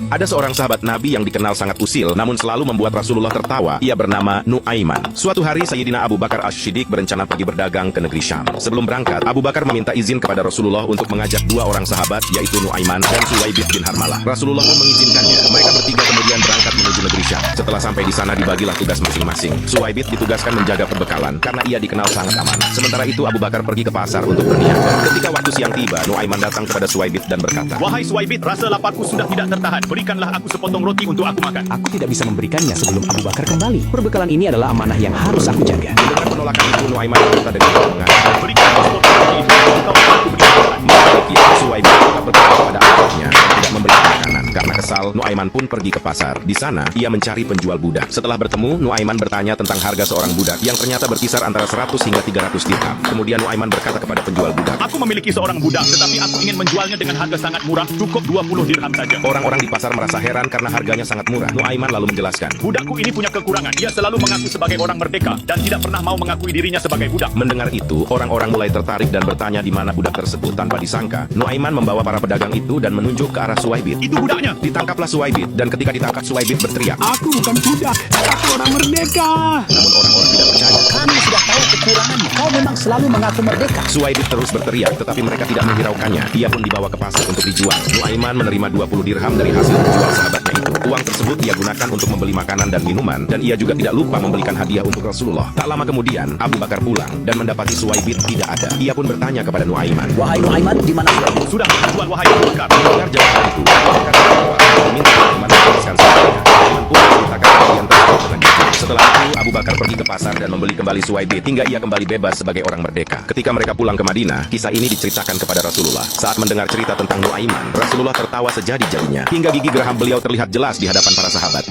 Ada seorang sahabat Nabi yang dikenal sangat usil, namun selalu membuat Rasulullah tertawa. Ia bernama Nuaiman. Suatu hari Sayyidina Abu Bakar As-Siddiq berencana pergi berdagang ke negeri Syam. Sebelum berangkat, Abu Bakar meminta izin kepada Rasulullah untuk mengajak dua orang sahabat, yaitu Nuaiman dan Suwaibit bin Harmalah. Rasulullah pun mengizinkannya. Mereka bertiga kemudian berangkat menuju negeri Syam. Setelah sampai di sana dibagilah tugas masing-masing. Suwaibit ditugaskan menjaga perbekalan karena ia dikenal sangat amanah. Sementara itu Abu Bakar pergi ke pasar untuk berniaga. Ketika waktu siang tiba, Nuaiman datang kepada Suwaibit dan berkata, "Wahai Suwaibit, rasa laparku sudah tidak tertahan. Berikanlah aku sepotong roti untuk aku makan." Aku tidak bisa memberikannya sebelum Abu Bakar kembali. Perbekalan ini adalah amanah yang harus aku jaga. Dengan penolakan itu, Nuaiman berkata dengan mengatakan, "Berikan aku sepotong roti itu, engkau aku berikan." "Maka Suwaibit tetap berkata kepada ayahnya tidak memberikan makanan. Karena kesal, Nuaiman pun pergi ke pasar. Di sana, ia mencari penjual budak. Setelah bertemu, Nuaiman bertanya tentang harga seorang budak yang ternyata berkisar antara 100 hingga 300 dirham. Kemudian Nuaiman berkata kepada penjual budak, "Aku memiliki seorang budak, tetapi aku ingin menjualnya dengan harga sangat murah, cukup 20 dirham saja." Orang-orang di pasar merasa heran karena harganya sangat murah. Nuaiman lalu menjelaskan, "Budakku ini punya kekurangan. Ia selalu mengaku sebagai orang merdeka dan tidak pernah mau mengakui dirinya sebagai budak." Mendengar itu, orang-orang mulai tertarik dan bertanya di mana budak tersebut. Tanpa disangka, Nuaiman membawa para pedagang itu dan menunjuk ke arah Suwaibit. "Itu budaknya." Ditangkaplah Suwaibit, dan ketika ditangkap Suwaibit berteriak. Aku bukan budak, aku orang merdeka. Namun orang-orang tidak percaya. Kami sudah tahu kekuranganmu. Kau memang selalu mengaku merdeka. Suwaibit terus berteriak, tetapi mereka tidak menghiraukannya. Ia pun dibawa ke pasar untuk dijual. Nuaiman menerima 20 dirham dari hasil menjual sahabatnya itu. Uang tersebut ia gunakan untuk membeli makanan dan minuman, dan ia juga tidak lupa membelikan hadiah untuk Rasulullah. Tak lama kemudian, Abu Bakar pulang dan mendapati Suwaibit tidak ada. Ia pun bertanya kepada Nuaiman. Wahai Nuaiman, di mana Suwaibit? "Sudah dijual, wahai Abu Bakar." Mendengar jawaban itu, Abu Bakar tertawa dan meminta Nuaiman menjelaskan semuanya. Nuaiman pun menceritakan kejadian tersebut dengan jujur. Setelah itu, Abu Bakar pergi ke pasar dan membeli kembali Suwaibit hingga ia kembali bebas sebagai orang merdeka. Ketika mereka pulang ke Madinah, kisah ini diceritakan kepada Rasulullah. Saat mendengar cerita tentang Nuaiman, Rasulullah tertawa sejadi-jadinya hingga gigi geraham beliau terlihat jelas di hadapan para sahabat.